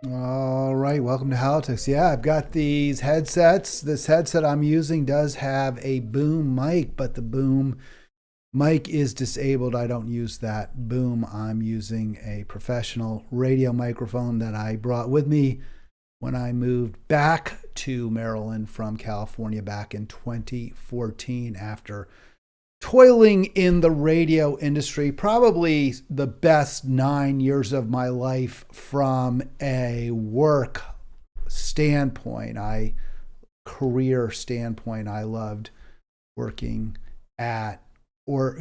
All right, welcome to Halitics. Yeah, I've got these headsets. This headset I'm using does have a boom mic, but the boom mic is disabled. I don't use that boom. I'm using a professional radio microphone that I brought with me when I moved back to Maryland from California back in 2014 after toiling in the radio industry, probably the best 9 years of my life from a work standpoint. Career standpoint, I loved working at or,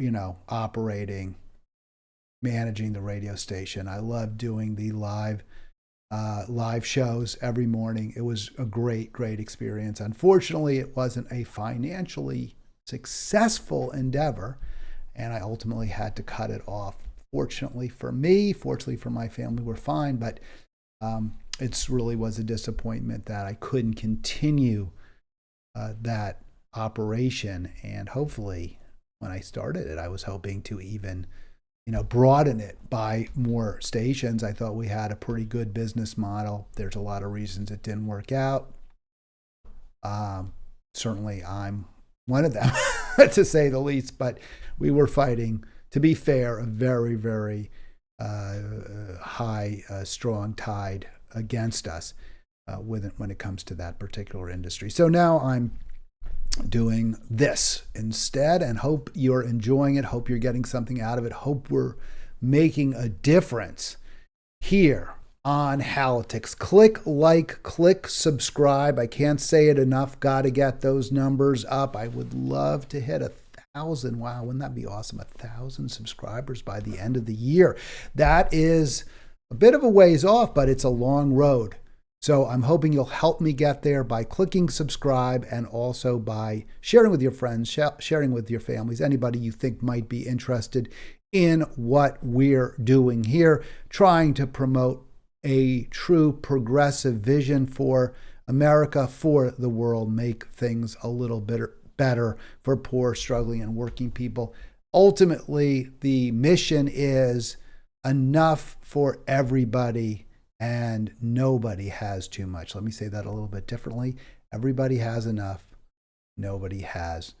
operating, managing the radio station. I loved doing the live shows every morning. It was a great experience. Unfortunately, it wasn't a financially successful endeavor, and I ultimately had to cut it off. Fortunately for me, fortunately for my family, we're fine, but it really was a disappointment that I couldn't continue that operation. And hopefully, when I started it, I was hoping to even broaden it by more stations. I thought we had a pretty good business model. There's a lot of reasons it didn't work out. Certainly, I'm one of them, to say the least. But we were fighting, to be fair, a very high, strong tide against us when it comes to that particular industry. So now I'm doing this instead and hope you're enjoying it. Hope you're getting something out of it. Hope we're making a difference here on Halitics. Click like, click subscribe. I can't say it enough. Got to get those numbers up. I would love to hit 1,000. Wow, wouldn't that be awesome? 1,000 subscribers by the end of the year. That is a bit of a ways off, but it's a long road. So I'm hoping you'll help me get there by clicking subscribe and also by sharing with your friends, sharing with your families, anybody you think might be interested in what we're doing here, trying to promote a true progressive vision for America, for the world, make things a little bit better for poor, struggling, and working people. Ultimately, the mission is enough for everybody and nobody has too much. Let me say that a little bit differently. Everybody has enough. Nobody has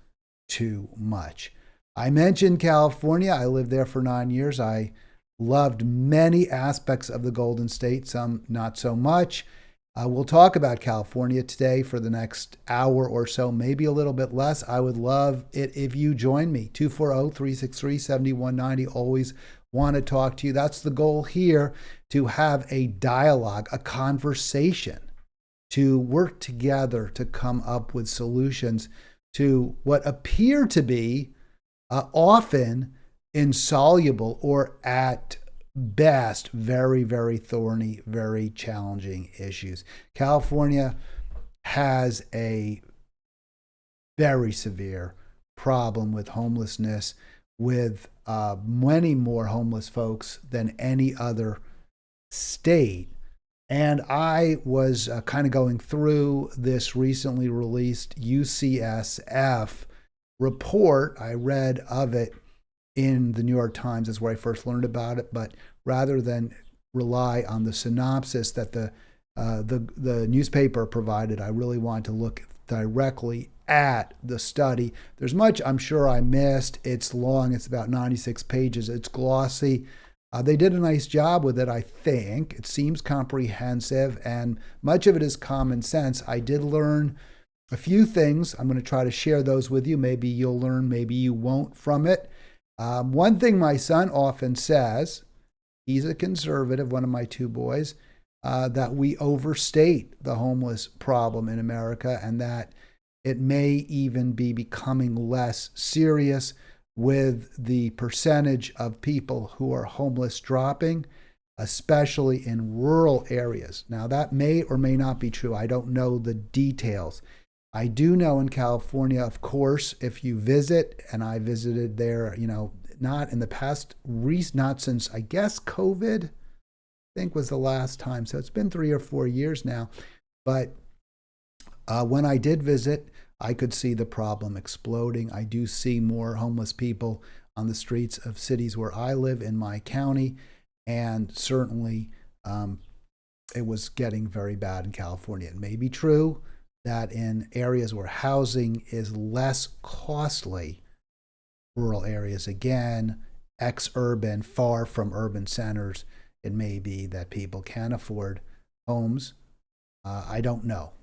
too much. I mentioned California. I lived there for 9 years. I loved many aspects of the Golden State, some not so much. We'll talk about California today for the next hour or so, maybe a little bit less. I would love it if you join me. 240-363-7190. Always want to talk to you. That's the goal here, to have a dialogue, a conversation, to work together to come up with solutions to what appear to be often insoluble or at best very thorny, very challenging issues. California has a very severe problem with homelessness, with many more homeless folks than any other state. And I was kind of going through this recently released UCSF report. I read of it in the New York Times. Is where I first learned about it. But rather than rely on the synopsis that the newspaper provided, I really wanted to look directly at the study. There's much I'm sure I missed. It's long. It's about 96 pages. It's glossy. They did a nice job with it, I think. It seems comprehensive, and much of it is common sense. I did learn a few things. I'm going to try to share those with you. Maybe you'll learn, maybe you won't from it. One thing my son often says, he's a conservative, one of my two boys, that we overstate the homeless problem in America and that it may even be becoming less serious with the percentage of people who are homeless dropping, especially in rural areas. Now, that may or may not be true. I don't know the details. I do know in California, of course, if you visit, and I visited there, not in the past, not since, I guess, COVID, I think was the last time. So it's been 3 or 4 years now. But when I did visit, I could see the problem exploding. I do see more homeless people on the streets of cities where I live in my county, and certainly it was getting very bad in California. It may be true that in areas where housing is less costly, rural areas again, ex-urban, far from urban centers, it may be that people can afford homes. I don't know.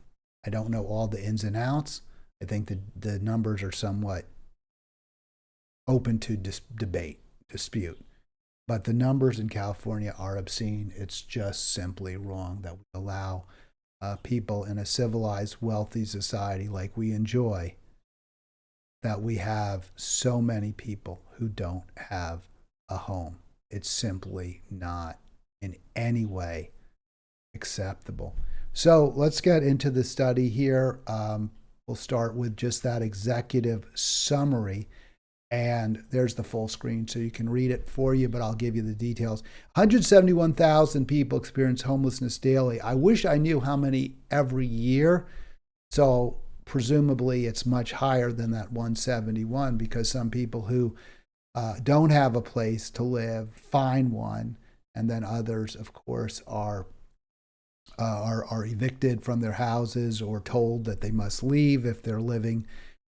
I don't know all the ins and outs. I think the numbers are somewhat open to dispute. But the numbers in California are obscene. It's just simply wrong that we allow people in a civilized, wealthy society like we enjoy, that we have so many people who don't have a home. It's simply not in any way acceptable. So let's get into the study here. We'll start with just that executive summary. And there's the full screen so you can read it for you, but I'll give you the details. 171,000 people experience homelessness daily. I wish I knew how many every year. So presumably it's much higher than that 171, because some people who don't have a place to live find one, and then others, of course, are evicted from their houses or told that they must leave if they're living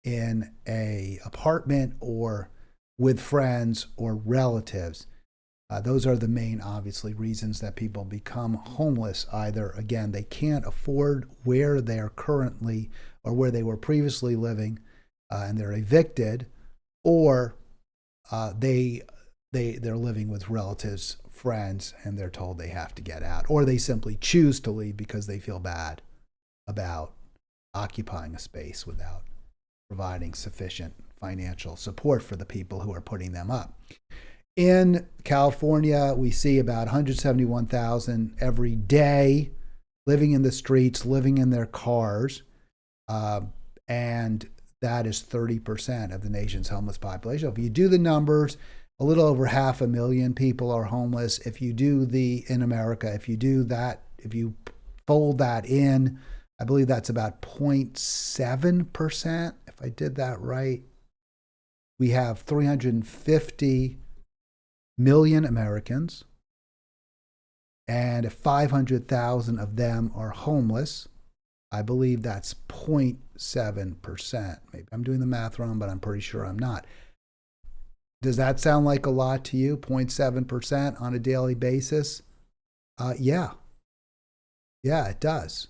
in a apartment or with friends or relatives. Those are the main, obviously, reasons that people become homeless. Either, again, they can't afford where they're currently or where they were previously living, and they're evicted, or they're living with relatives, friends, and they're told they have to get out, or they simply choose to leave because they feel bad about occupying a space without providing sufficient financial support for the people who are putting them up. In California, we see about 171,000 every day living in the streets, living in their cars, and that is 30% of the nation's homeless population. If you do the numbers, a little over 500,000 people are homeless. If you do in America, if you do that, if you fold that in, I believe that's about 0.7%. If I did that right, we have 350 million Americans, and if 500,000 of them are homeless, I believe that's 0.7%. Maybe I'm doing the math wrong, but I'm pretty sure I'm not. Does that sound like a lot to you? 0.7% on a daily basis? Yeah, it does.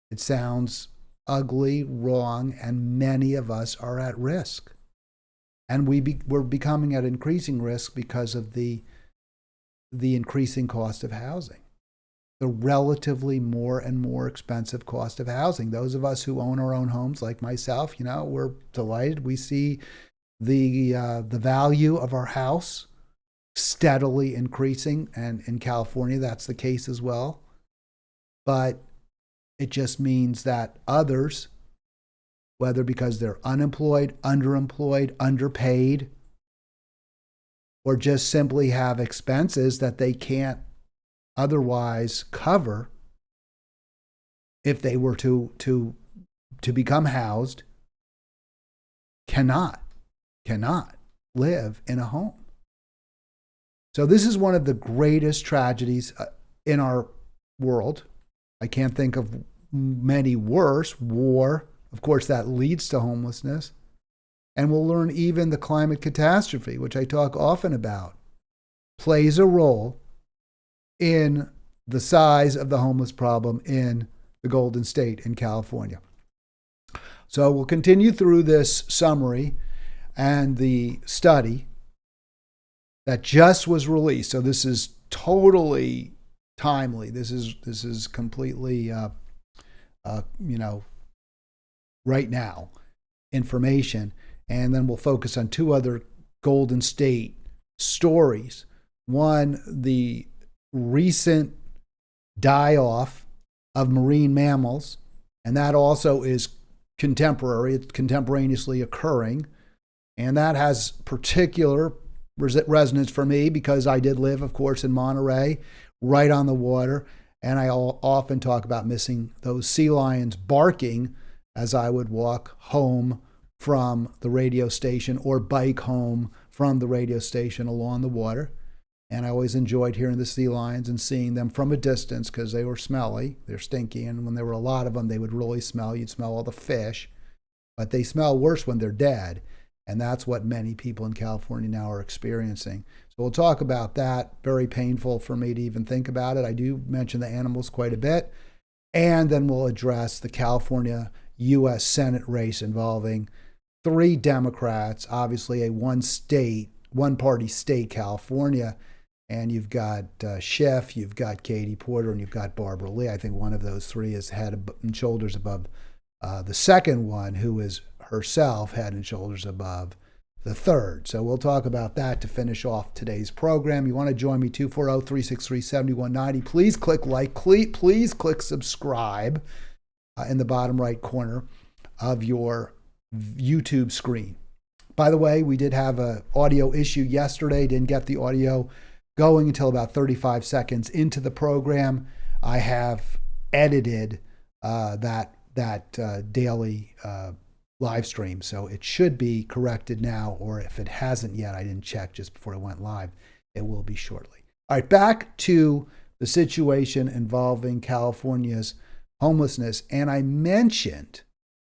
It sounds ugly, wrong, and many of us are at risk. And we're becoming at increasing risk because of the increasing cost of housing, the relatively more and more expensive cost of housing. Those of us who own our own homes, like myself, we're delighted. We see the value of our house steadily increasing, and in California, that's the case as well. But it just means that others, whether because they're unemployed, underemployed, underpaid, or just simply have expenses that they can't otherwise cover if they were to become housed, cannot live in a home. So this is one of the greatest tragedies in our world. I can't think of many worse. War, of course, that leads to homelessness. And we'll learn even the climate catastrophe, which I talk often about, plays a role in the size of the homeless problem in the Golden State in California. So we'll continue through this summary and the study that just was released. So this is totally timely. This is completely, right now information. And then we'll focus on two other Golden State stories. One, the recent die-off of marine mammals, and that also is contemporary. It's contemporaneously occurring. And that has particular resonance for me because I did live, of course, in Monterey, right on the water. And I often talk about missing those sea lions barking as I would walk home from the radio station or bike home from the radio station along the water. And I always enjoyed hearing the sea lions and seeing them from a distance because they were smelly. They're stinky. And when there were a lot of them, they would really smell. You'd smell all the fish. But they smell worse when they're dead. And that's what many people in California now are experiencing. So we'll talk about that. Very painful for me to even think about it. I do mention the animals quite a bit. And then we'll address the California U.S. Senate race involving 3 Democrats, obviously a one-party state, California. And you've got Schiff, you've got Katie Porter, and you've got Barbara Lee. I think one of those 3 is head and shoulders above the second one, who is herself head and shoulders above the third. So we'll talk about that to finish off today's program. You want to join me, 240-363-7190. Please click like, please click subscribe in the bottom right corner of your YouTube screen. By the way, we did have an audio issue yesterday. Didn't get the audio going until about 35 seconds into the program. I have edited that daily live stream, so it should be corrected now, or if it hasn't yet, I didn't check just before I went live, it will be shortly. All right, back to the situation involving California's homelessness. And I mentioned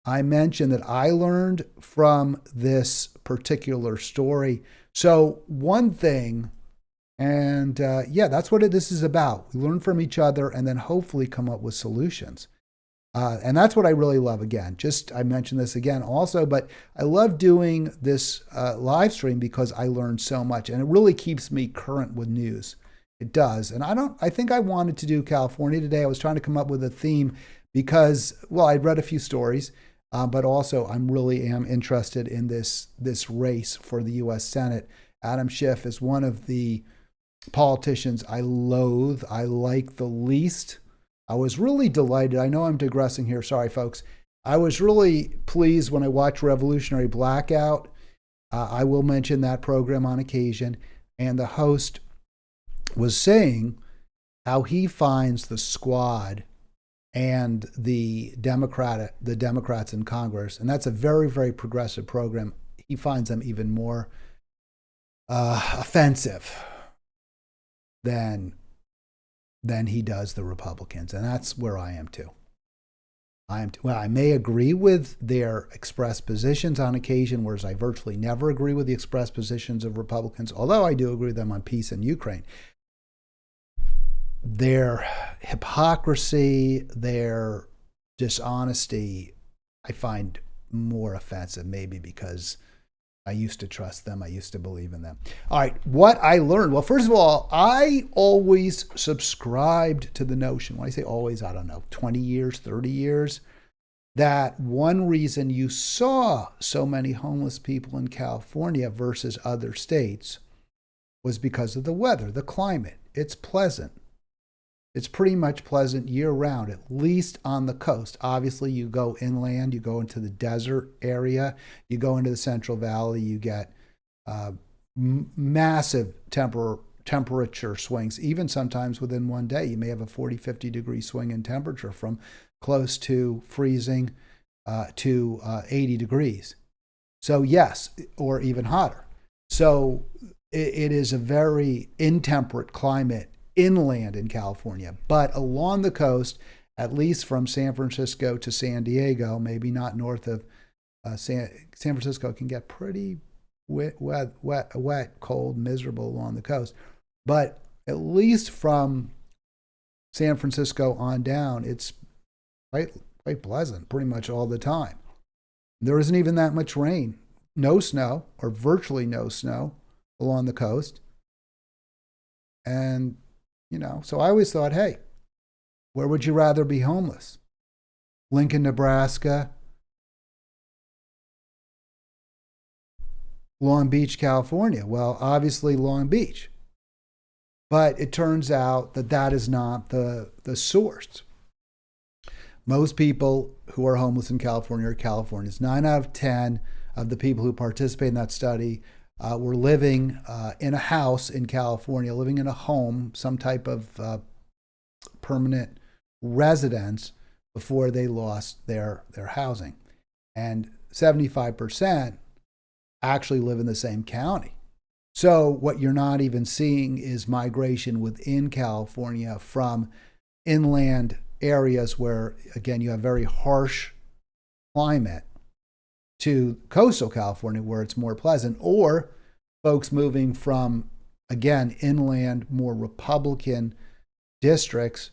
that I learned from this particular story. So one thing, and that's what this is about. We learn from each other and then hopefully come up with solutions. And that's what I really love. Again, I mentioned this again also, but I love doing this live stream because I learned so much, and it really keeps me current with news. It does. And I think I wanted to do California today. I was trying to come up with a theme because, well, I'd read a few stories, but also I really am interested in this race for the U.S. Senate. Adam Schiff is one of the politicians I loathe, I like the least. I was really delighted. I know I'm digressing here. Sorry, folks. I was really pleased when I watched Revolutionary Blackout. I will mention that program on occasion. And the host was saying how he finds the Squad and the Democrats in Congress, and that's a very, very progressive program. He finds them even more offensive than he does the Republicans. And that's where I am too. I may agree with their expressed positions on occasion, whereas I virtually never agree with the expressed positions of Republicans, although I do agree with them on peace in Ukraine. Their hypocrisy, their dishonesty, I find more offensive, maybe because I used to trust them. I used to believe in them. All right, what I learned. Well, first of all, I always subscribed to the notion, when I say always, I don't know, 20 years, 30 years, that one reason you saw so many homeless people in California versus other states was because of the weather, the climate. It's pleasant. It's pretty much pleasant year-round, at least on the coast. Obviously, you go inland, you go into the desert area, you go into the Central Valley, you get massive temperature swings, even sometimes within one day. You may have a 40, 50-degree swing in temperature from close to freezing to 80 degrees. So yes, or even hotter. So it is a very intemperate climate inland in California, but along the coast, at least from San Francisco to San Diego, maybe not north of San Francisco, can get pretty wet, cold, miserable along the coast. But at least from San Francisco on down, it's quite pleasant pretty much all the time. There isn't even that much rain, no snow, or virtually no snow along the coast. And so I always thought, hey, where would you rather be homeless? Lincoln, Nebraska, Long Beach, California. Well, obviously Long Beach. But it turns out that is not the source. Most people who are homeless in California are Californians. 9 out of 10 of the people who participate in that study were living in a house in California, living in a home, some type of permanent residence before they lost their housing. And 75% actually live in the same county. So what you're not even seeing is migration within California from inland areas where, again, you have very harsh climate to coastal California where it's more pleasant, or folks moving from, again, inland, more Republican districts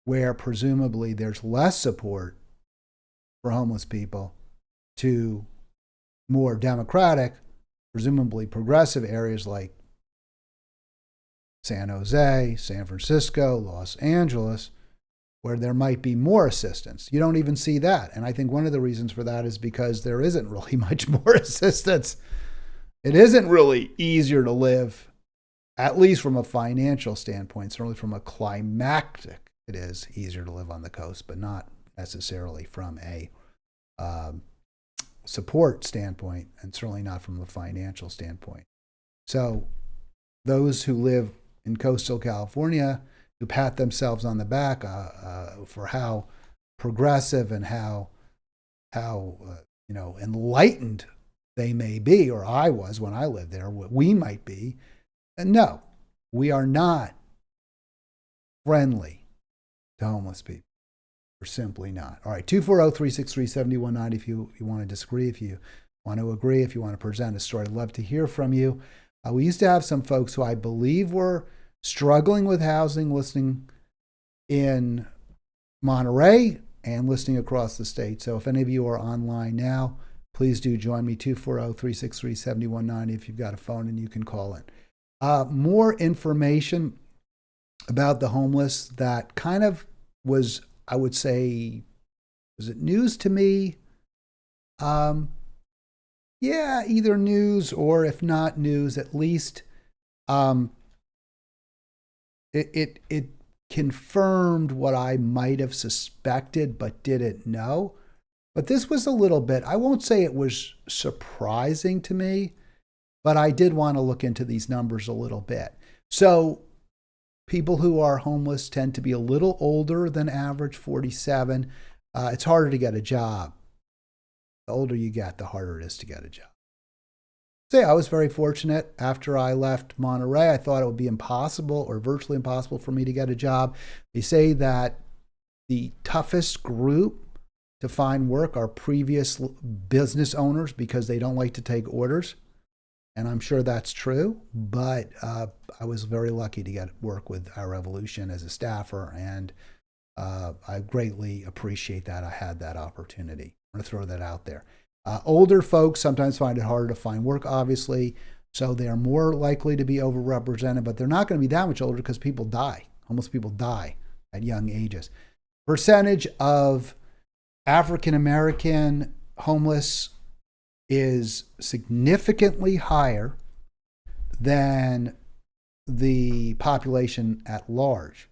where presumably there's less support for homeless people to more democratic, presumably progressive areas like San Jose, San Francisco, Los Angeles, where there might be more assistance. You don't even see that. And I think one of the reasons for that is because there isn't really much more assistance. It isn't really easier to live, at least from a financial standpoint. Certainly from a climactic, it is easier to live on the coast, but not necessarily from a support standpoint, and certainly not from a financial standpoint. So those who live in coastal California, who pat themselves on the back for how progressive and how enlightened they may be, or I was when I lived there, what we might be. And no, we are not friendly to homeless people. We're simply not. All right, 240-363-7190 if you want to disagree, if you want to agree, if you want to present a story. I'd love to hear from you. We used to have some folks who I believe were struggling with housing listening in Monterey and listening across the state. So if any of you are online now, please do join me, 240-363-7190 if you've got a phone and you can call in. More information about the homeless that kind of was, I would say, was it news to me? Yeah, either news or if not news, at least it confirmed what I might have suspected but didn't know. But this was a little bit, I won't say it was surprising to me, but I did want to look into these numbers a little bit. So people who are homeless tend to be a little older than average, 47. It's harder to get a job. The older you get, the harder it is to get a job. So yeah, I was very fortunate. After I left Monterey, I thought it would be impossible or virtually impossible for me to get a job. They say that the toughest group to find work are previous business owners because they don't like to take orders. And I'm sure that's true, but I was very lucky to get work with Our Revolution as a staffer, and I greatly appreciate that I had that opportunity. I'm going to throw that out there. Older folks sometimes find it harder to find work, obviously, so they are more likely to be overrepresented, but they're not going to be that much older because people die. Homeless people die at young ages. Percentage of African American homeless is significantly higher than the population at large.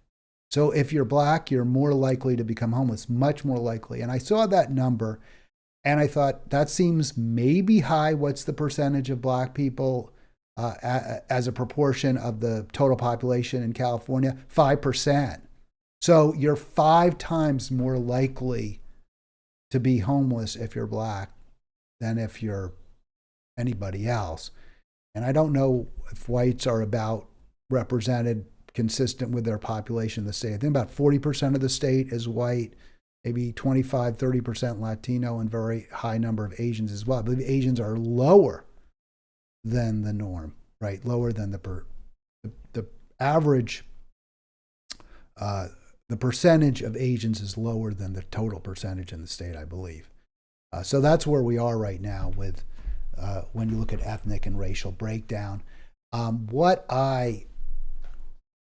So if you're black, you're more likely to become homeless, much more likely. And I saw that number and I thought that seems maybe high. What's the percentage of black people as a proportion of the total population in California? 5%. So you're 5 times more likely to be homeless if you're black than if you're anybody else. And I don't know if whites are about represented consistent with their population in the state. I think about 40% of the state is white, maybe 25, 30% Latino, and very high number of Asians as well. I believe Asians are lower than the norm, right? Lower than the average, the percentage of Asians is lower than the total percentage in the state, I believe. So that's where we are right now with when you look at ethnic and racial breakdown. What I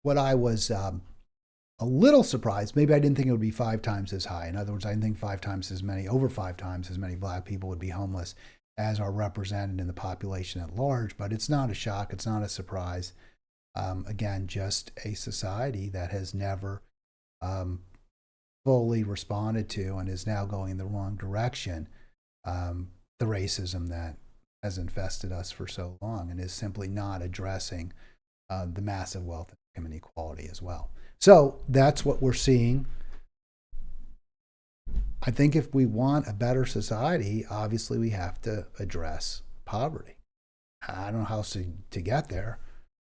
was a little surprised, maybe I didn't think it would be 5 times as high. In other words, I didn't think 5 times as many, over 5 times as many black people would be homeless as are represented in the population at large. But it's not a shock. It's not a surprise. Again, just a society that has never fully responded to and is now going in the wrong direction, the racism that has infested us for so long and is simply not addressing the massive wealth and inequality as well. So that's what we're seeing. I think if we want a better society, obviously we have to address poverty. I don't know how to get there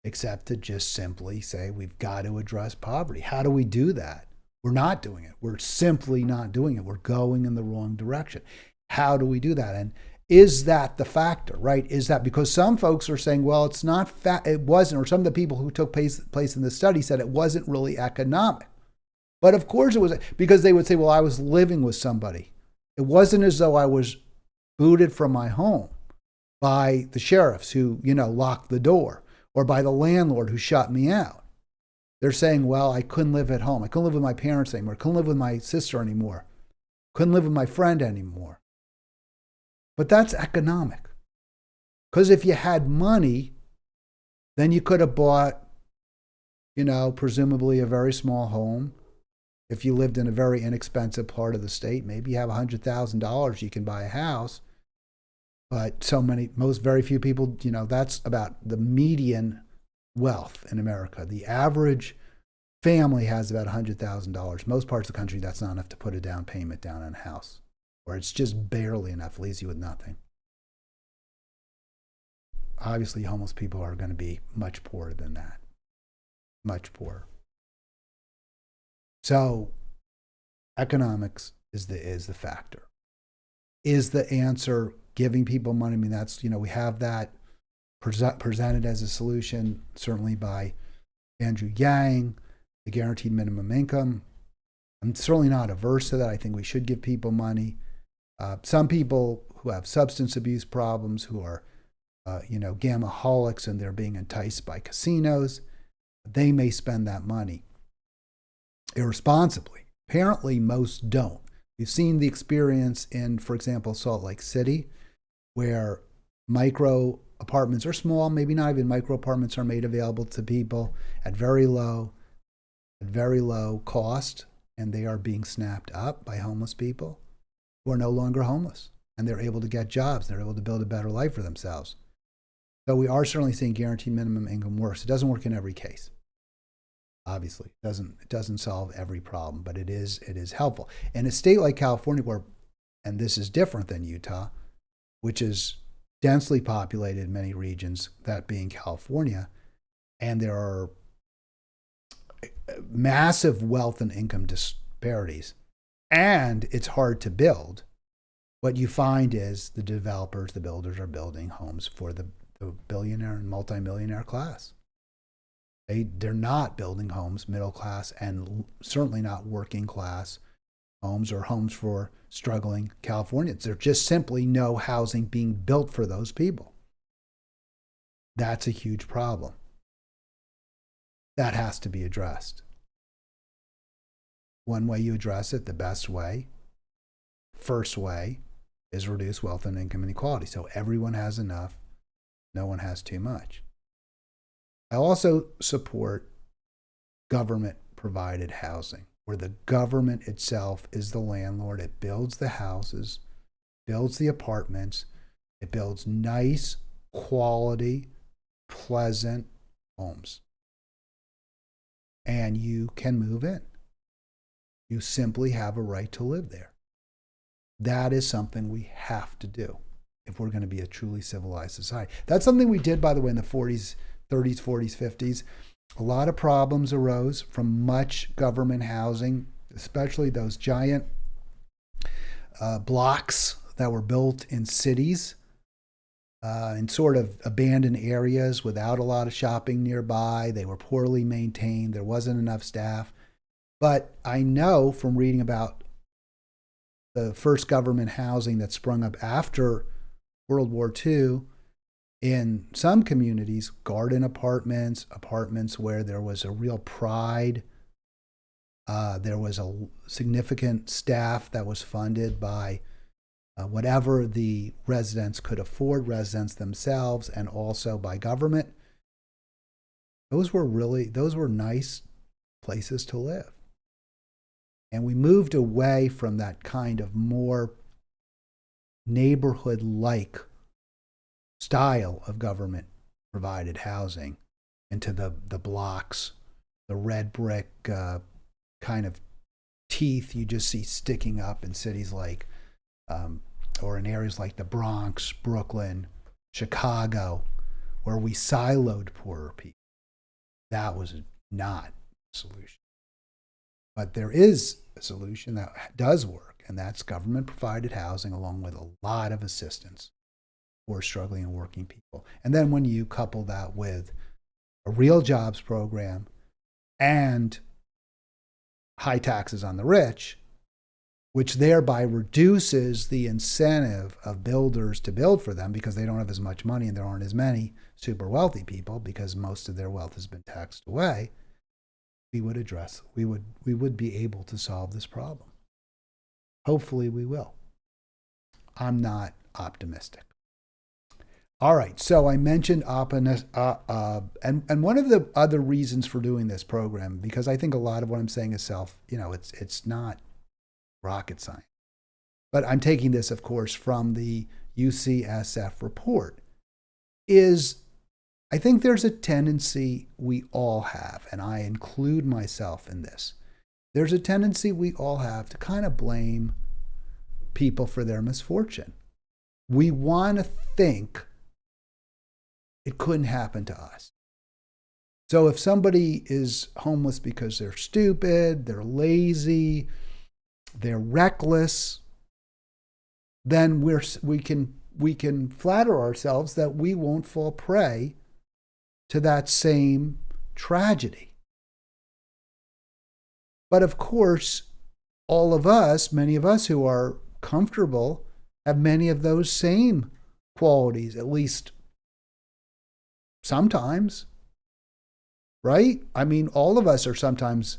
except to just simply say we've got to address poverty. How do we do that? We're not doing it. We're simply not doing it. We're going in the wrong direction. How do we do that? And is that the factor, right? Is that because some folks are saying, well, it's not, it wasn't, or some of the people who took place in the study said it wasn't really economic. But of course it was, because they would say, well, I was living with somebody. It wasn't as though I was booted from my home by the sheriffs who, locked the door, or by the landlord who shut me out. They're saying, well, I couldn't live at home. I couldn't live with my parents anymore. I couldn't live with my sister anymore. Couldn't live with my friend anymore. But that's economic. Because if you had money, then you could have bought, presumably a very small home. If you lived in a very inexpensive part of the state, maybe you have $100,000, you can buy a house. But very few people, that's about the median wealth in America. The average family has about $100,000. Most parts of the country, that's not enough to put a down payment down on a house, or it's just barely enough, leaves you with nothing. Obviously, homeless people are going to be much poorer than that, much poorer. So, economics is the factor. Is the answer giving people money? I mean, that's, we have that presented as a solution, certainly by Andrew Yang, the guaranteed minimum income. I'm certainly not averse to that. I think we should give people money. Some people who have substance abuse problems, who are, gamaholics, and they're being enticed by casinos, they may spend that money irresponsibly. Apparently, most don't. We've seen the experience in, for example, Salt Lake City, where micro apartments are small, maybe not even micro apartments, are made available to people at very low cost, and they are being snapped up by homeless people who are no longer homeless, and they're able to get jobs. They're able to build a better life for themselves. So we are certainly seeing guaranteed minimum income works. It doesn't work in every case. Obviously, it doesn't solve every problem, but it is helpful. In a state like California, and this is different than Utah, which is densely populated in many regions, that being California, and there are massive wealth and income disparities, and it's hard to build. What you find is the developers, the builders, are building homes for the billionaire and multimillionaire class. They're not building homes middle class, and certainly not working class homes or homes for struggling Californians. There's just simply no housing being built for those people. That's a huge problem. That has to be addressed. One way you address it, the best way, first way, is reduce wealth and income inequality. So everyone has enough, no one has too much. I also support government-provided housing, where the government itself is the landlord. It builds the houses, builds the apartments, it builds nice, quality, pleasant homes. And you can move in. You simply have a right to live there. That is something we have to do if we're going to be a truly civilized society. That's something we did, by the way, in the 40s, 30s, 40s, 50s. A lot of problems arose from much government housing, especially those giant blocks that were built in cities, in sort of abandoned areas without a lot of shopping nearby. They were poorly maintained. There wasn't enough staff. But I know from reading about the first government housing that sprung up after World War II, in some communities, garden apartments where there was a real pride. There was a significant staff that was funded by whatever the residents could afford, residents themselves, and also by government. Those were nice places to live. And we moved away from that kind of more neighborhood-like style of government provided housing into the blocks, the red brick kind of teeth you just see sticking up in cities like, or in areas like the Bronx, Brooklyn, Chicago, where we siloed poorer people. That was not a solution. But there is a solution that does work, and that's government-provided housing along with a lot of assistance for struggling and working people. And then when you couple that with a real jobs program and high taxes on the rich, which thereby reduces the incentive of builders to build for them because they don't have as much money and there aren't as many super wealthy people because most of their wealth has been taxed away, we would be able to solve this problem. Hopefully we will. I'm not optimistic. All right, so I mentioned and one of the other reasons for doing this program, because I think a lot of what I'm saying is it's not rocket science. But I'm taking this, of course, from the UCSF report, is I think there's a tendency we all have, and I include myself in this. There's a tendency we all have to kind of blame people for their misfortune. We want to think it couldn't happen to us. So if somebody is homeless because they're stupid, they're lazy, they're reckless, then we can flatter ourselves that we won't fall prey to that same tragedy. But of course, many of us who are comfortable, have many of those same qualities, at least sometimes, right? I mean, all of us are sometimes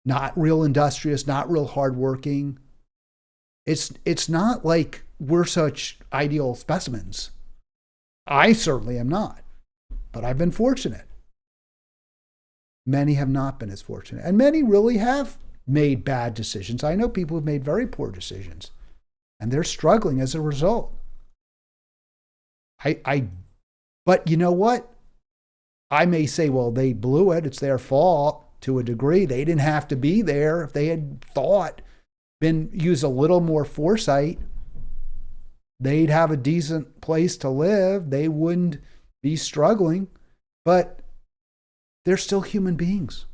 not real industrious, not real hardworking. It's not like we're such ideal specimens. I certainly am not, but I've been fortunate. Many have not been as fortunate, and many really have made bad decisions. I know people who've made very poor decisions, and they're struggling as a result. But you know what? I may say, well, they blew it. It's their fault to a degree. They didn't have to be there. If they had used a little more foresight, they'd have a decent place to live. They wouldn't be struggling. But they're still human beings.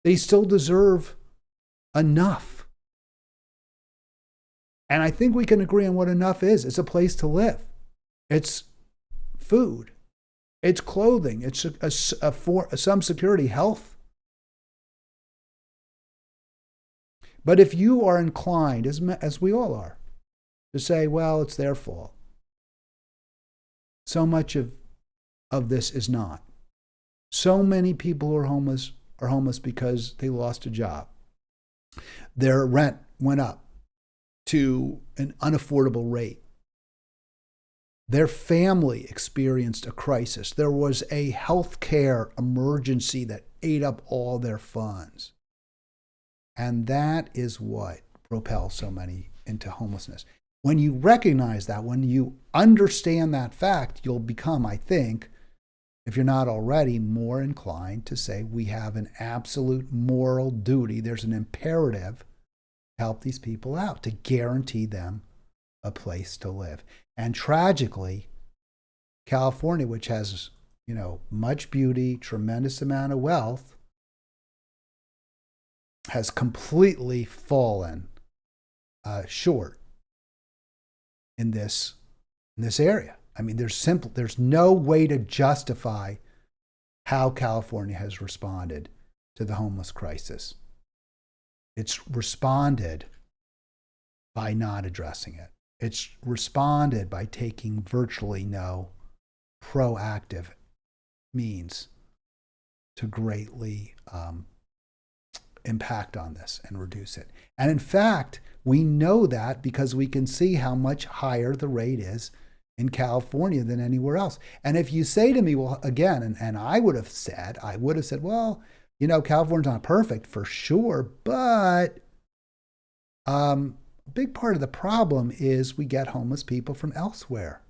They still deserve enough. And I think we can agree on what enough is. It's a place to live. It's food. It's clothing. It's some security, health. But if you are inclined, as we all are, to say, well, it's their fault, so much of this is not. So many people who are homeless because they lost a job. Their rent went up to an unaffordable rate. Their family experienced a crisis. There was a healthcare emergency that ate up all their funds. And that is what propels so many into homelessness. When you recognize that, when you understand that fact, you'll become, I think, if you're not already, more inclined to say we have an absolute moral duty. There's an imperative to help these people out, to guarantee them a place to live. And tragically, California, which has, much beauty, tremendous amount of wealth, has completely fallen short in this area. I mean, there's no way to justify how California has responded to the homeless crisis. It's responded by not addressing it. It's responded by taking virtually no proactive means to greatly impact on this and reduce it. And in fact, we know that because we can see how much higher the rate is in California than anywhere else. And if you say to me, well, again, and I would have said, well, California's not perfect for sure, but a big part of the problem is we get homeless people from elsewhere.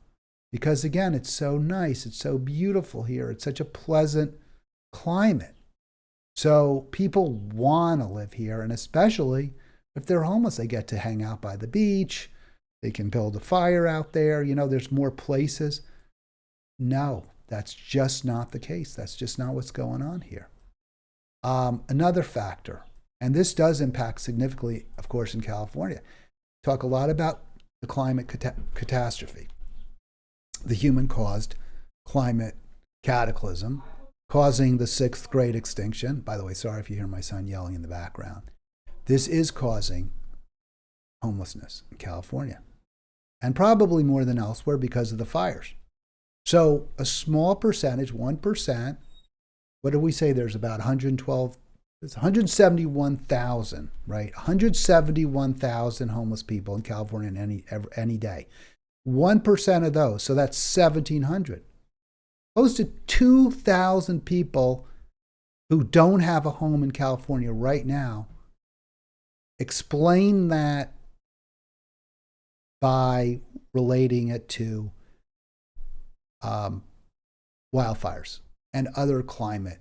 Because again, it's so nice, it's so beautiful here, it's such a pleasant climate. So people want to live here, and especially if they're homeless, they get to hang out by the beach, they can build a fire out there, there's more places. No, That's just not the case. That's just not what's going on here. Another factor, and this does impact significantly, of course, in California. Talk a lot about the climate catastrophe, the human-caused climate cataclysm, causing the sixth great extinction. By the way, sorry if you hear my son yelling in the background. This is causing homelessness in California, and probably more than elsewhere because of the fires. So a small percentage, 1%, what do we say? There's about 112, it's 171,000, right? 171,000 homeless people in California in any day. 1% of those, so that's 1,700. Close to 2,000 people who don't have a home in California right now. Explain that by relating it to wildfires and other climate.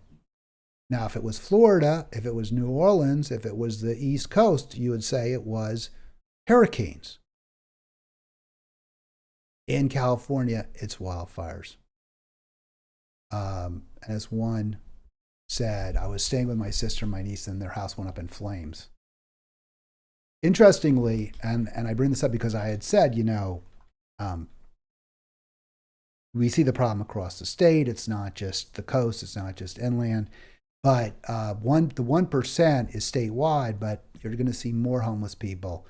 Now, if it was Florida, if it was New Orleans, if it was the East Coast, you would say it was hurricanes. In California, it's wildfires. As one said, I was staying with my sister and my niece, and their house went up in flames. Interestingly, and I bring this up because I had said, we see the problem across the state. It's not just the coast. It's not just inland. But the 1% is statewide, but you're going to see more homeless people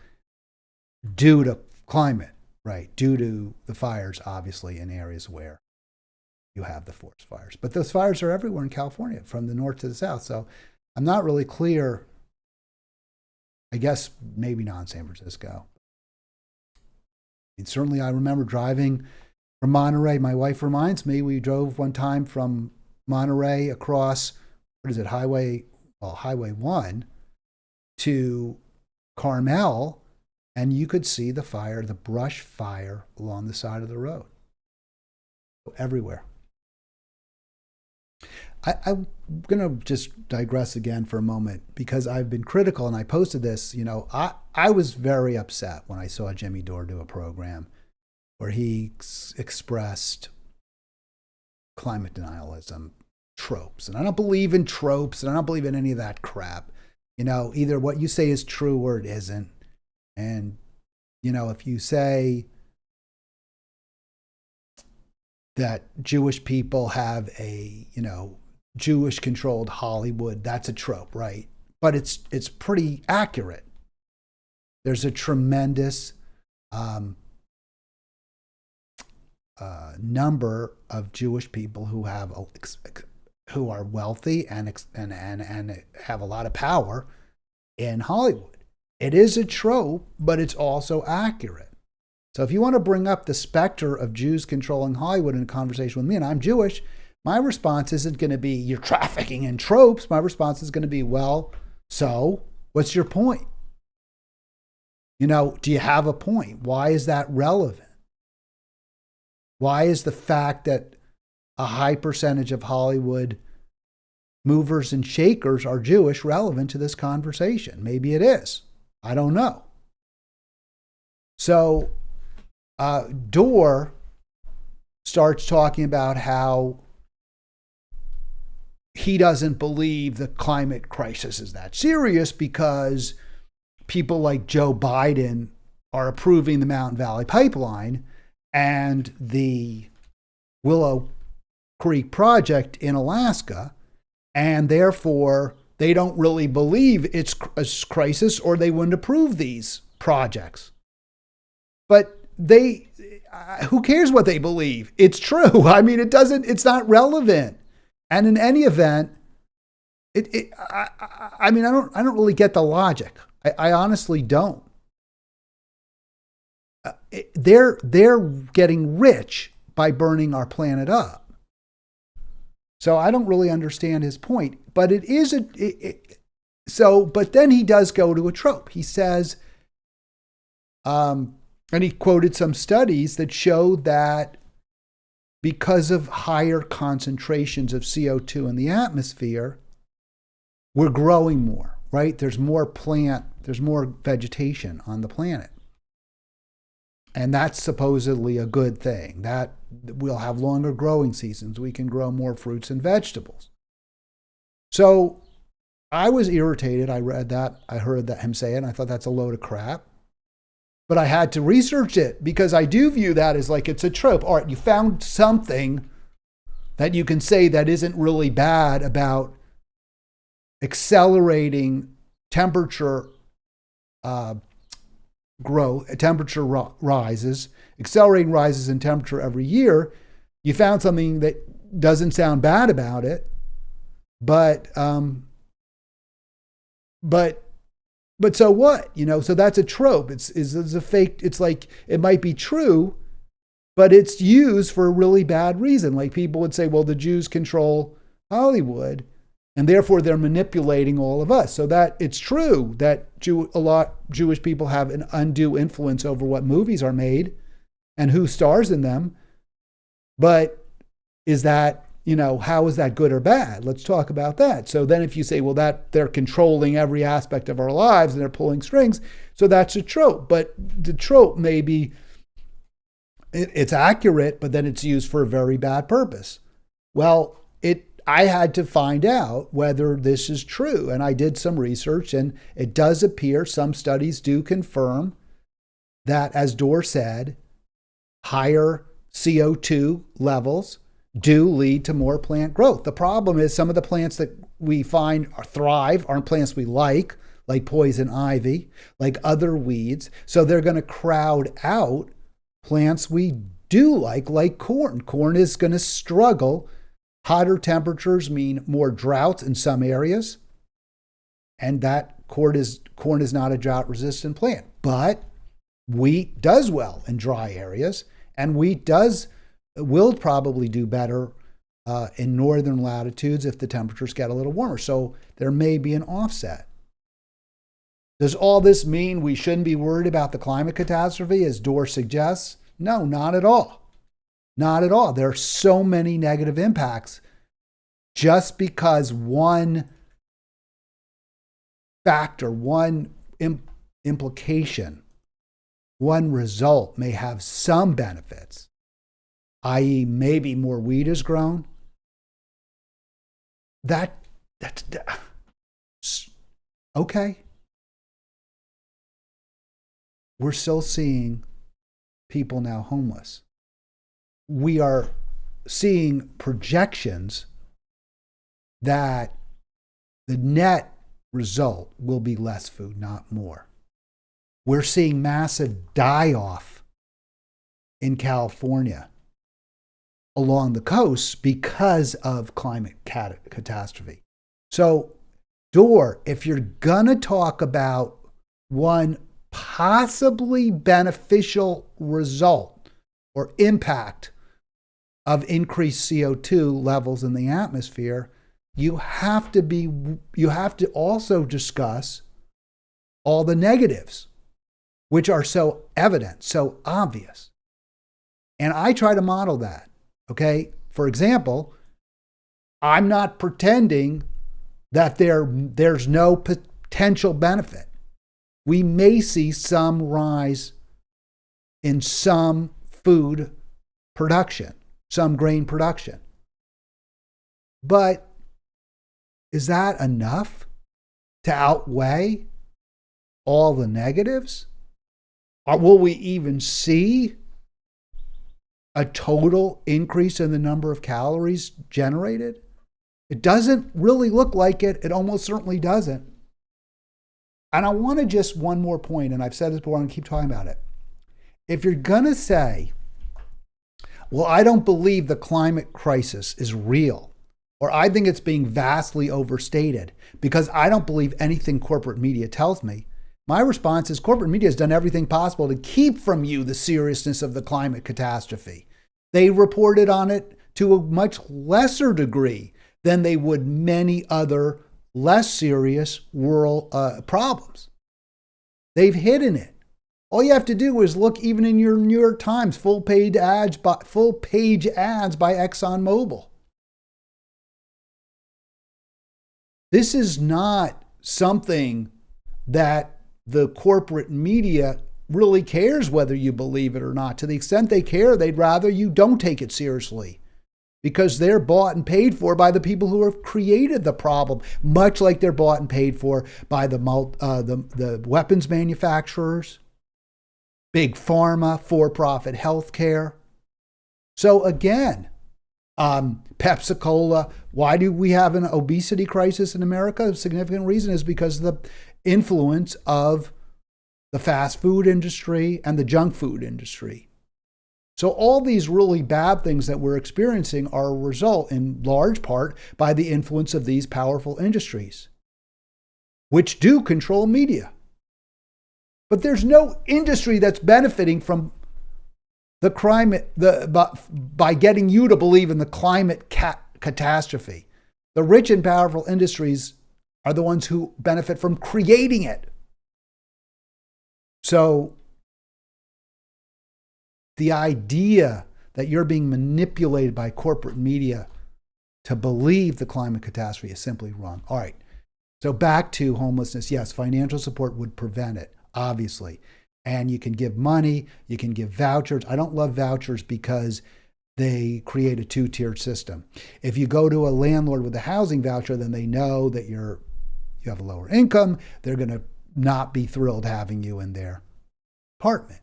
due to climate, right? Due to the fires, obviously, in areas where you have the forest fires. But those fires are everywhere in California, from the north to the south. So I'm not really clear. I guess maybe not in San Francisco. And certainly I remember driving from Monterey. My wife reminds me, we drove one time from Monterey across, Highway 1 to Carmel, and you could see the fire, the brush fire along the side of the road. Everywhere. I'm going to just digress again for a moment because I've been critical, and I posted this. I was very upset when I saw Jimmy Dore do a program where he expressed climate denialism tropes. And I don't believe in tropes, and I don't believe in any of that crap. Either what you say is true or it isn't. And, if you say that Jewish people have a, Jewish-controlled Hollywood, that's a trope, right? But it's pretty accurate. There's a tremendous number of Jewish people who are wealthy and have a lot of power in Hollywood. It is a trope, but it's also accurate. So if you want to bring up the specter of Jews controlling Hollywood in a conversation with me, and I'm Jewish, my response isn't going to be, you're trafficking in tropes. My response is going to be, well, so what's your point? Do you have a point? Why is that relevant? Why is the fact that a high percentage of Hollywood movers and shakers are Jewish relevant to this conversation? Maybe it is. I don't know. So Dore starts talking about how he doesn't believe the climate crisis is that serious because people like Joe Biden are approving the Mountain Valley Pipeline and the Willow Creek project in Alaska, and therefore they don't really believe it's a crisis or they wouldn't approve these projects. But who cares what they believe? It's true. I mean, it's not relevant. And in any event, I don't really get the logic. I honestly don't. They're getting rich by burning our planet up. So I don't really understand his point. But it is but then he does go to a trope. He says, and he quoted some studies that showed that because of higher concentrations of CO2 in the atmosphere, we're growing more, right? There's more vegetation on the planet. And that's supposedly a good thing. That we'll have longer growing seasons. We can grow more fruits and vegetables. So I was irritated. I read that. I heard that him say it, and I thought that's a load of crap. But I had to research it because I do view that as like it's a trope. All right, you found something that you can say that isn't really bad about accelerating temperature growth, temperature rises, accelerating rises in temperature every year. You found something that doesn't sound bad about it, but so what? So that's a trope. It's a fake. It's like it might be true, but it's used for a really bad reason. Like people would say, well, the Jews control Hollywood, and therefore they're manipulating all of us. So that it's true that a lot Jewish people have an undue influence over what movies are made and who stars in them. But is that, how is that good or bad? Let's talk about that. So then if you say, well, that they're controlling every aspect of our lives and they're pulling strings, so that's a trope. But the trope may be, it's accurate, but then it's used for a very bad purpose. Well, I had to find out whether this is true. And I did some research, and it does appear some studies do confirm that, as Dorr said, higher CO2 levels do lead to more plant growth. The problem is some of the plants that we find thrive aren't plants we like poison ivy, like other weeds. So they're going to crowd out plants we do like corn. Corn is going to struggle. Hotter temperatures mean more droughts in some areas, and that corn is not a drought-resistant plant. But wheat does well in dry areas, and wheat will probably do better in northern latitudes if the temperatures get a little warmer. So there may be an offset. Does all this mean we shouldn't be worried about the climate catastrophe, as Dorr suggests? No, not at all. Not at all. There are so many negative impacts. Just because one factor, one implication, one result may have some benefits, i.e. maybe more wheat is grown, that's okay. We're still seeing people now homeless. We are seeing projections that the net result will be less food, not more. We're seeing massive die-off in California along the coast because of climate catastrophe. So, Dorr, if you're going to talk about one possibly beneficial result or impact of increased CO2 levels in the atmosphere, you have to also discuss all the negatives, which are so evident, so obvious. And I try to model that, okay? For example, I'm not pretending that there's no potential benefit. We may see some rise in some food production, some grain production. But is that enough to outweigh all the negatives? Or will we even see a total increase in the number of calories generated? It doesn't really look like it. It almost certainly doesn't. And I want to just one more point, and I've said this before, I'm going to keep talking about it. If you're going to say, well, I don't believe the climate crisis is real, or I think it's being vastly overstated because I don't believe anything corporate media tells me, my response is corporate media has done everything possible to keep from you the seriousness of the climate catastrophe. They reported on it to a much lesser degree than they would many other less serious world problems. They've hidden it. All you have to do is look even in your New York Times full page ads by ExxonMobil. This is not something that the corporate media really cares whether you believe it or not. To the extent they care, they'd rather you don't take it seriously because they're bought and paid for by the people who have created the problem, much like they're bought and paid for by the weapons manufacturers, big pharma, for-profit healthcare. So again, Pepsi Cola. Why do we have an obesity crisis in America? A significant reason is because of the influence of the fast food industry and the junk food industry. So all these really bad things that we're experiencing are a result in large part by the influence of these powerful industries, which do control media. But there's no industry that's benefiting from the climate, by getting you to believe in the climate catastrophe. The rich and powerful industries are the ones who benefit from creating it. So the idea that you're being manipulated by corporate media to believe the climate catastrophe is simply wrong. All right. So back to homelessness. Yes, financial support would prevent it, obviously. And you can give money, you can give vouchers. I don't love vouchers because they create a two-tiered system. If you go to a landlord with a housing voucher, then they know that you have a lower income. They're going to not be thrilled having you in their apartment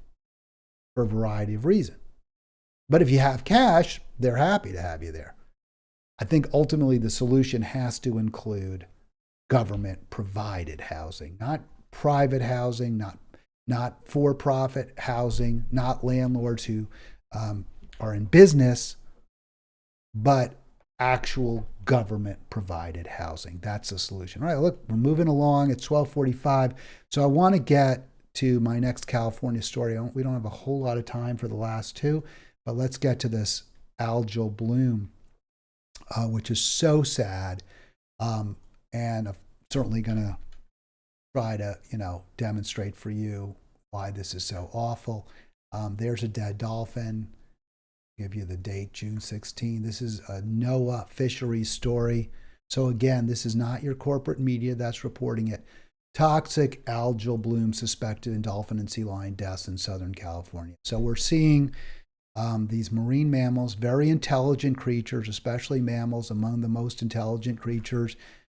for a variety of reasons. But if you have cash, they're happy to have you there. I think ultimately the solution has to include government-provided housing, not private housing, not for-profit housing, not landlords who are in business, but actual government-provided housing. That's the solution. All right, look, we're moving along. It's 12:45. So I want to get to my next California story. We don't have a whole lot of time for the last two, but let's get to this algal bloom, which is so sad. And I'm certainly going to try to, demonstrate for you why this is so awful. There's a dead dolphin. I'll give you the date, June 16. This is a NOAA fisheries story. So again, this is not your corporate media that's reporting it. Toxic algal bloom suspected in dolphin and sea lion deaths in Southern California. So we're seeing these marine mammals, very intelligent creatures, especially mammals, among the most intelligent creatures.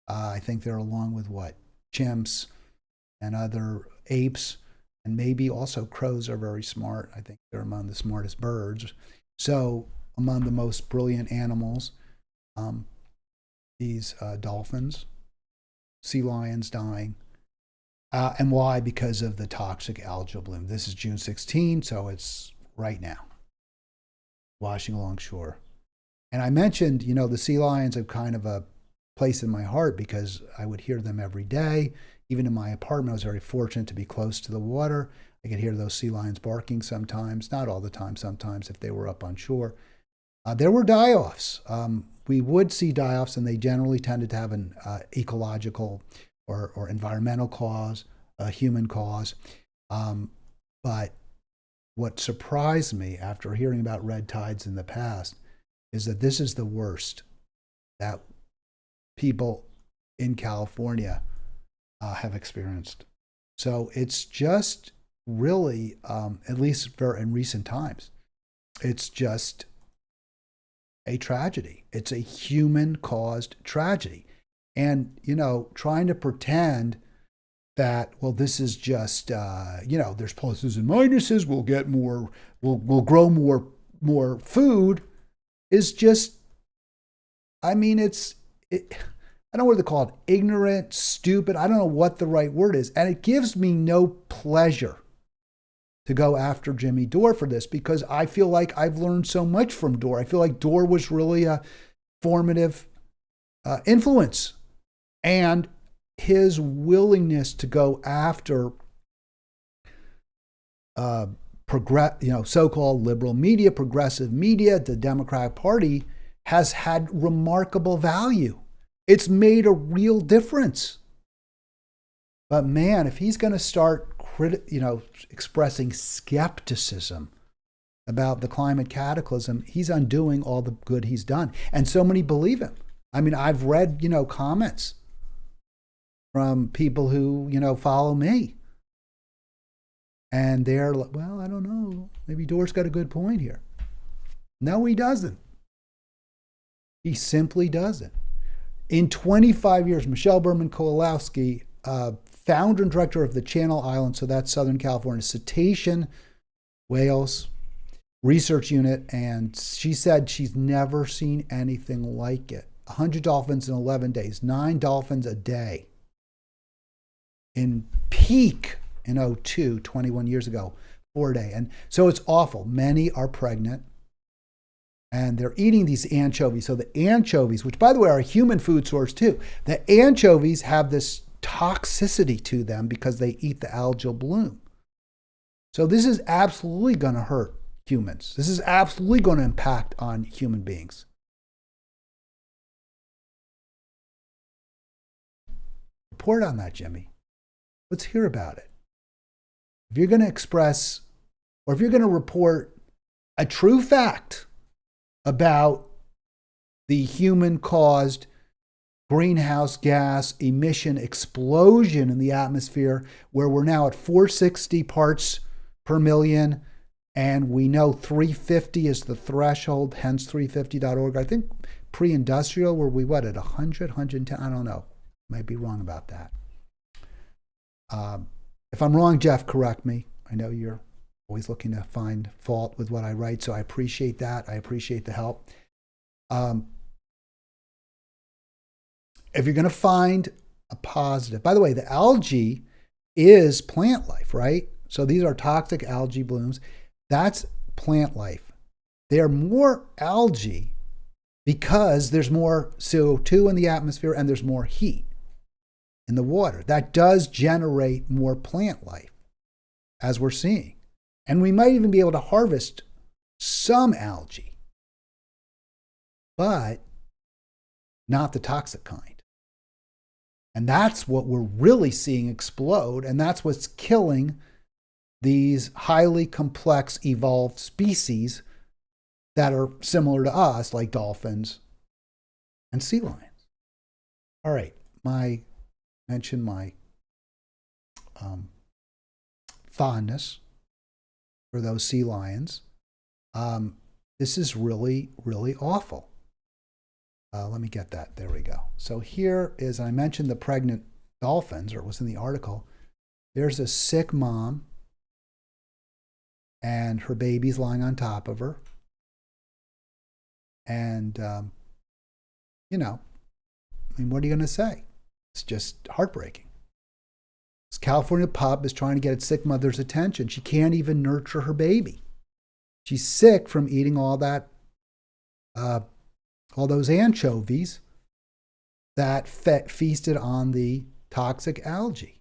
I think they're along with chimps and other apes, and maybe also crows are very smart. I think they're among the smartest birds. So among the most brilliant animals, these dolphins, sea lions dying. And why? Because of the toxic algal bloom. This is June 16, so it's right now, washing along shore. And I mentioned, the sea lions have kind of a place in my heart because I would hear them every day. Even in my apartment, I was very fortunate to be close to the water. I could hear those sea lions barking sometimes, not all the time, sometimes if they were up on shore. There were die-offs. We would see die-offs, and they generally tended to have an ecological or environmental cause, a human cause. But what surprised me after hearing about red tides in the past is that this is the worst that people in California have experienced. So it's just really, at least in recent times, it's just a tragedy. It's a human-caused tragedy. And, trying to pretend that, well, this is just, there's pluses and minuses, we'll get more, we'll grow more food is just, I don't know what to call it, ignorant, stupid. I don't know what the right word is. And it gives me no pleasure to go after Jimmy Dore for this because I feel like I've learned so much from Dore. I feel like Dore was really a formative influence. And his willingness to go after so-called liberal media, progressive media, the Democratic Party, has had remarkable value. It's made a real difference. But man, if he's going to start expressing skepticism about the climate cataclysm, he's undoing all the good he's done. And so many believe him. I've read, comments from people who, follow me. And they're like, well, I don't know. Maybe Doerr's got a good point here. No, he doesn't. He simply doesn't. In 25 years, Michelle Berman Kowalski, founder and director of the Channel Islands, so that's Southern California, cetacean whales research unit, and she said she's never seen anything like it. 100 dolphins in 11 days, 9 dolphins a day. In peak in 2002, 21 years ago, 4 a day. And so it's awful. Many are pregnant and they're eating these anchovies. So the anchovies, which by the way are a human food source too, the anchovies have this toxicity to them because they eat the algal bloom. So this is absolutely going to hurt humans. This is absolutely going to impact on human beings. Report on that, Jimmy. Let's hear about it. If you're going to express, or if you're going to report a true fact about the human-caused greenhouse gas emission explosion in the atmosphere, where we're now at 460 parts per million, and we know 350 is the threshold, hence 350.org. I think pre-industrial, were we at 100, 110? I don't know. Might be wrong about that. If I'm wrong, Jeff, correct me. I know you're always looking to find fault with what I write, so I appreciate that. I appreciate the help. If you're going to find a positive, by the way, the algae is plant life, right? So these are toxic algae blooms. That's plant life. They are more algae because there's more CO2 in the atmosphere and there's more heat in the water. That does generate more plant life, as we're seeing. And we might even be able to harvest some algae, but not the toxic kind. And that's what we're really seeing explode, and that's what's killing these highly complex evolved species that are similar to us, like dolphins and sea lions. All right, mention my fondness for those sea lions. This is really, really awful. Let me get that. There we go. So here is, I mentioned the pregnant dolphins, or it was in the article. There's a sick mom, and her baby's lying on top of her. And, what are you going to say? It's just heartbreaking. This California pup is trying to get its sick mother's attention. She can't even nurture her baby. She's sick from eating all that, all those anchovies that feasted on the toxic algae.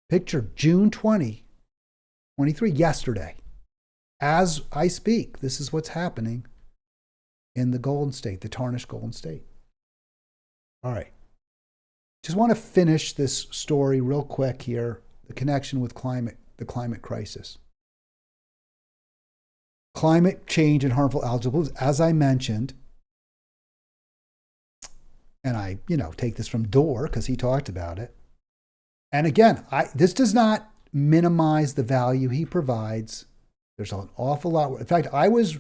Picture June 2023, yesterday. As I speak, this is what's happening in the Golden State, the tarnished Golden State. All right. Just want to finish this story real quick here, the connection with the climate crisis. Climate change and harmful algal blooms, as I mentioned, and I, take this from Doerr because he talked about it. And again, this does not minimize the value he provides. There's an awful lot. In fact, there was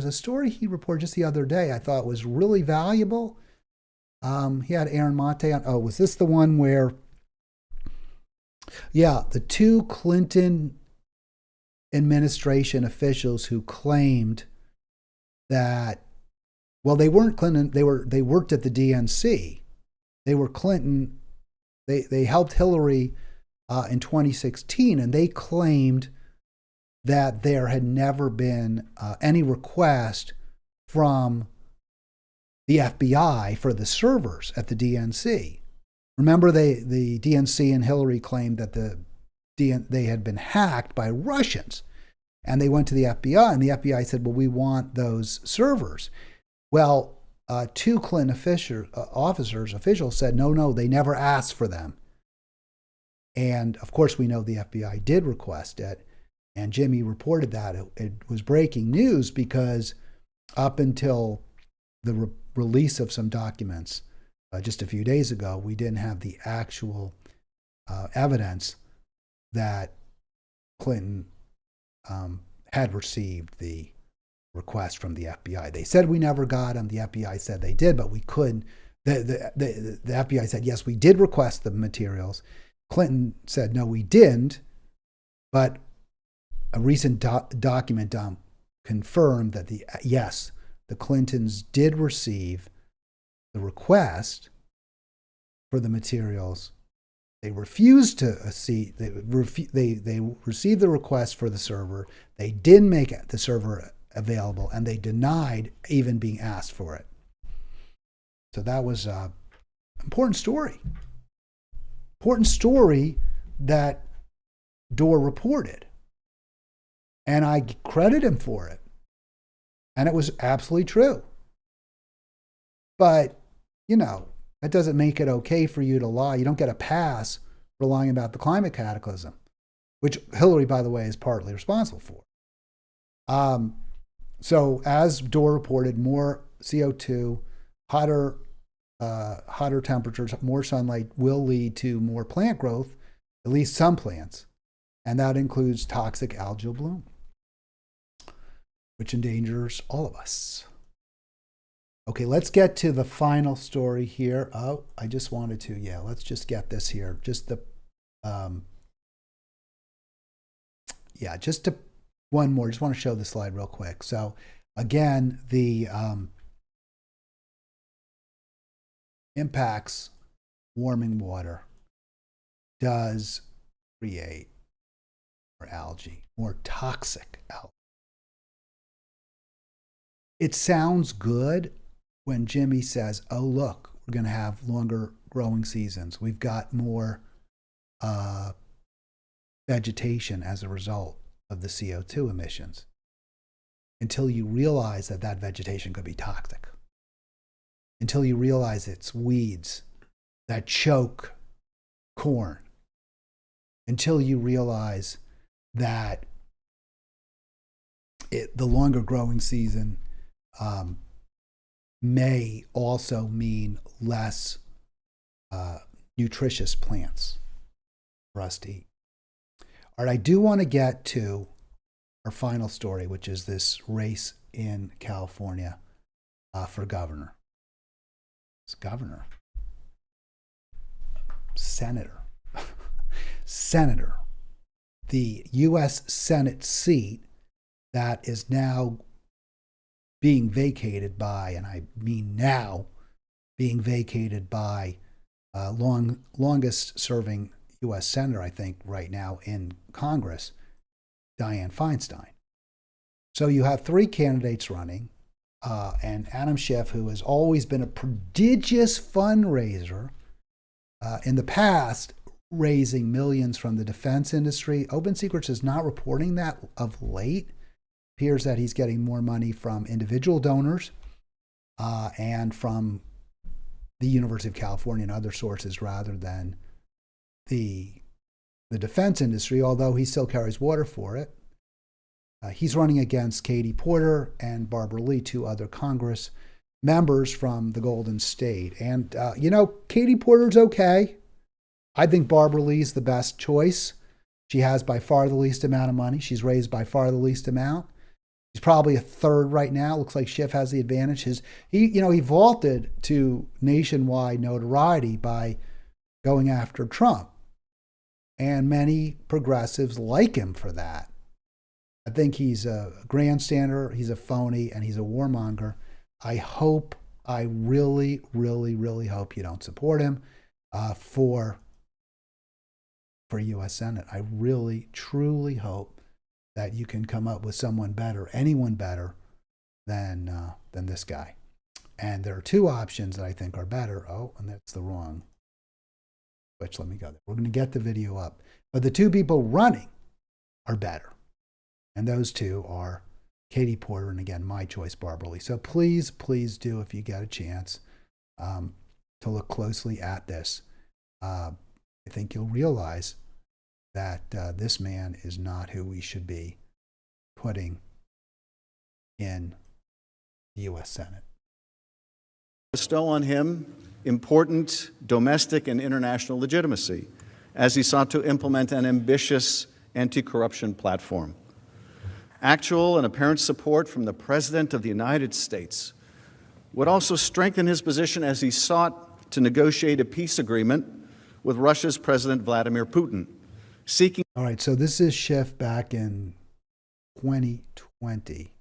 a story he reported just the other day I thought was really valuable. He had Aaron Mate on. Oh, was this the one where, the two Clinton administration officials who claimed that, well, they weren't Clinton, they worked at the DNC. They were Clinton. They helped Hillary in 2016, and they claimed that there had never been any request from the FBI for the servers at the DNC. Remember, the DNC and Hillary claimed that they had been hacked by Russians, and they went to the FBI, and the FBI said, well, we want those servers. Well, two Clinton officials said, no, they never asked for them. And of course, we know the FBI did request it. And Jimmy reported that it was breaking news because up until the release of some documents just a few days ago, we didn't have the actual evidence that Clinton had received the request from the FBI. They said we never got them. The FBI said they did, but we couldn't. The FBI said, yes, we did request the materials. Clinton said, no, we didn't. But a recent document confirmed that yes, the Clintons did receive the request for the materials. They refused to see. They received the request for the server. They didn't make the server available, and they denied even being asked for it. So that was an important story. Important story that Dorr reported. And I credit him for it. And it was absolutely true. But, that doesn't make it okay for you to lie. You don't get a pass for lying about the climate cataclysm, which Hillary, by the way, is partly responsible for. So as Dorr reported, more CO2, hotter temperatures, more sunlight will lead to more plant growth, at least some plants. And that includes toxic algal bloom, which endangers all of us. Okay, let's get to the final story here. Oh, I just wanted to, let's just get this here. Just one more. Just want to show the slide real quick. So again, the impacts warming water does create more algae, more toxic algae. It sounds good when Jimmy says, oh, look, we're going to have longer growing seasons. We've got more vegetation as a result of the CO2 emissions, until you realize that vegetation could be toxic. Until you realize it's weeds that choke corn. Until you realize that the longer growing season may also mean less nutritious plants for us to eat. All right, I do want to get to our final story, which is this race in California for governor. It's governor. Senator. Senator. The U.S. Senate seat that is now being vacated by, and I mean now, being vacated by longest serving U.S. Senator, I think, right now in Congress, Dianne Feinstein. So you have three candidates running, and Adam Schiff, who has always been a prodigious fundraiser in the past, raising millions from the defense industry. Open Secrets is not reporting that of late. Appears that he's getting more money from individual donors and from the University of California and other sources rather than the defense industry, although he still carries water for it. He's running against Katie Porter and Barbara Lee, two other Congress members from the Golden State. And, Katie Porter's okay. I think Barbara Lee's the best choice. She has by far the least amount of money. She's raised by far the least amount. He's probably a third right now. Looks like Schiff has the advantage. He vaulted to nationwide notoriety by going after Trump. And many progressives like him for that. I think he's a grandstander, he's a phony, and he's a warmonger. I really, really, really hope you don't support him for U.S. Senate. I really, truly hope that you can come up with someone better, anyone better than this guy. And there are two options that I think are better. Oh, and that's the wrong switch. Let me go there. We're going to get the video up. But the two people running are better. And those two are Katie Porter and, again, my choice, Barbara Lee. So please, please do, if you get a chance, to look closely at this. I think you'll realize that this man is not who we should be putting in the U.S. Senate. Bestow on him important domestic and international legitimacy as he sought to implement an ambitious anti-corruption platform. Actual and apparent support from the President of the United States would also strengthen his position as he sought to negotiate a peace agreement with Russia's President Vladimir Putin, seeking... All right, so this is Schiff back in 2020,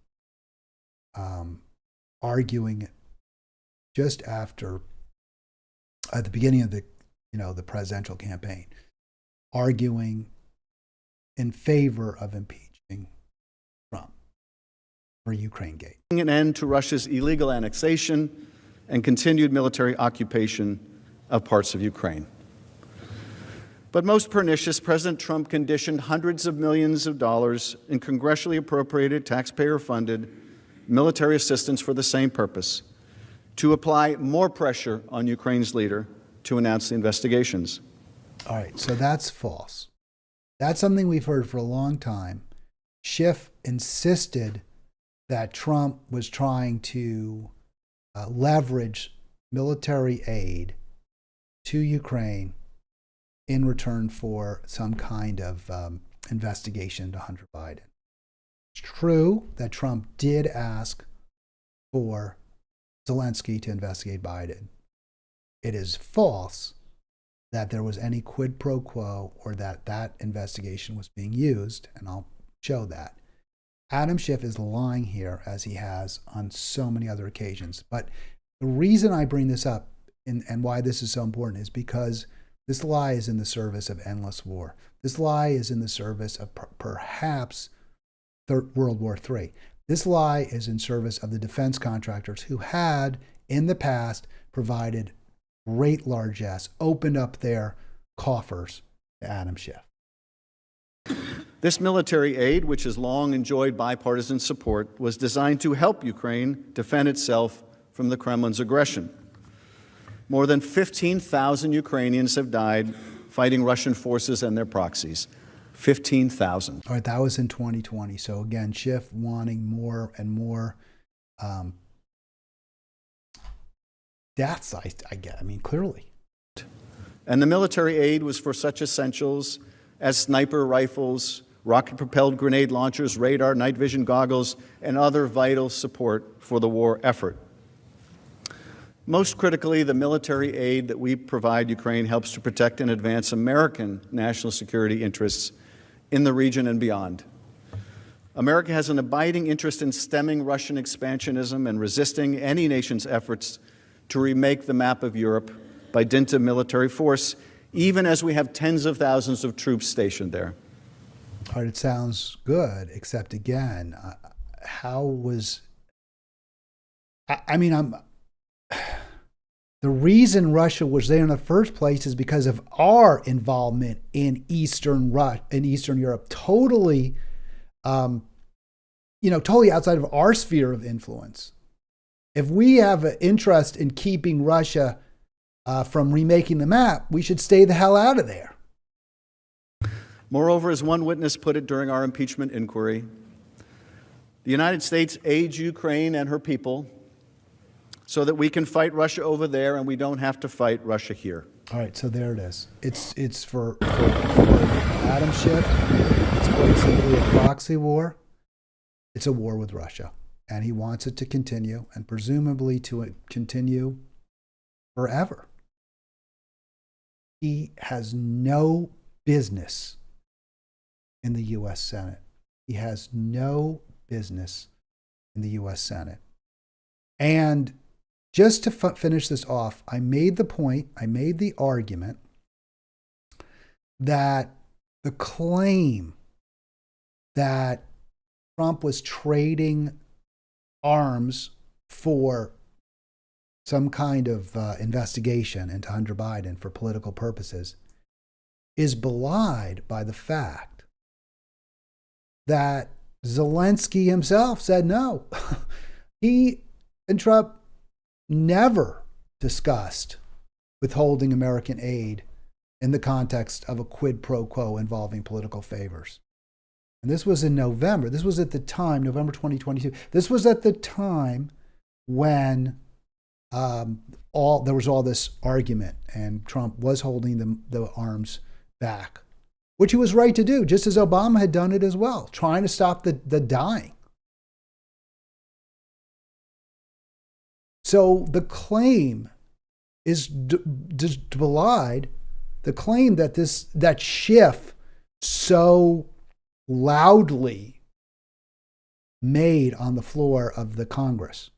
arguing just after, at the beginning of the presidential campaign, arguing in favor of impeaching Trump for Ukraine Gate. An end to Russia's illegal annexation and continued military occupation of parts of Ukraine. But most pernicious, President Trump conditioned hundreds of millions of dollars in congressionally appropriated, taxpayer-funded military assistance for the same purpose, to apply more pressure on Ukraine's leader to announce the investigations. All right, so that's false. That's something we've heard for a long time. Schiff insisted that Trump was trying to leverage military aid to Ukraine in return for some kind of investigation into Hunter Biden. It's true that Trump did ask for Zelensky to investigate Biden. It is false that there was any quid pro quo or that that investigation was being used, and I'll show that. Adam Schiff is lying here, as he has on so many other occasions. But the reason I bring this up and why this is so important is because this lie is in the service of endless war. This lie is in the service of perhaps World War III. This lie is in service of the defense contractors who had, in the past, provided great largesse, opened up their coffers to Adam Schiff. This military aid, which has long enjoyed bipartisan support, was designed to help Ukraine defend itself from the Kremlin's aggression. More than 15,000 Ukrainians have died fighting Russian forces and their proxies. 15,000. All right, that was in 2020. So again, Schiff wanting more and more deaths, I get. I mean, clearly. And the military aid was for such essentials as sniper rifles, rocket-propelled grenade launchers, radar, night vision goggles, and other vital support for the war effort. Most critically, the military aid that we provide Ukraine helps to protect and advance American national security interests in the region and beyond. America has an abiding interest in stemming Russian expansionism and resisting any nation's efforts to remake the map of Europe by dint of military force, even as we have tens of thousands of troops stationed there. All right, it sounds good, except again, the reason Russia was there in the first place is because of our involvement in Eastern Europe, totally outside of our sphere of influence. If we have an interest in keeping Russia from remaking the map, we should stay the hell out of there. Moreover, as one witness put it during our impeachment inquiry, the United States aids Ukraine and her people so that we can fight Russia over there and we don't have to fight Russia here. All right, so there it is. It's for Adam Schiff. It's quite simply a proxy war. It's a war with Russia, and he wants it to continue, and presumably to continue forever. He has no business in the U.S. Senate. He has no business in the U.S. Senate. And just to finish this off, I made the argument that the claim that Trump was trading arms for some kind of investigation into Hunter Biden for political purposes is belied by the fact that Zelensky himself said no. He and Trump never discussed withholding American aid in the context of a quid pro quo involving political favors. And this was in November. This was at the time, November 2022. This was at the time when there was all this argument, and Trump was holding the arms back, which he was right to do, just as Obama had done it as well, trying to stop the dying. So the claim is belied. The claim that Schiff so loudly made on the floor of the Congress,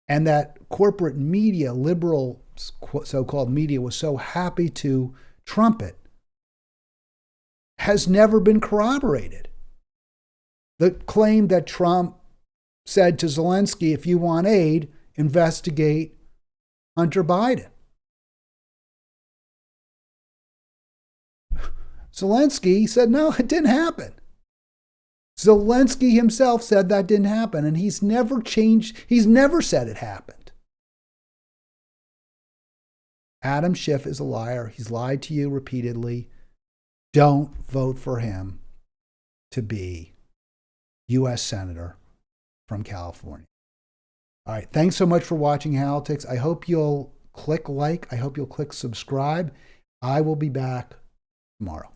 and that corporate media, liberal so-called media, was so happy to trumpet, has never been corroborated. The claim that Trump said to Zelensky, if you want aid, investigate Hunter Biden. Zelensky said, no, it didn't happen. Zelensky himself said that didn't happen, and he's never changed. He's never said it happened. Adam Schiff is a liar. He's lied to you repeatedly. Don't vote for him to be U.S. Senator from California. All right. Thanks so much for watching Halitics. I hope you'll click like. I hope you'll click subscribe. I will be back tomorrow.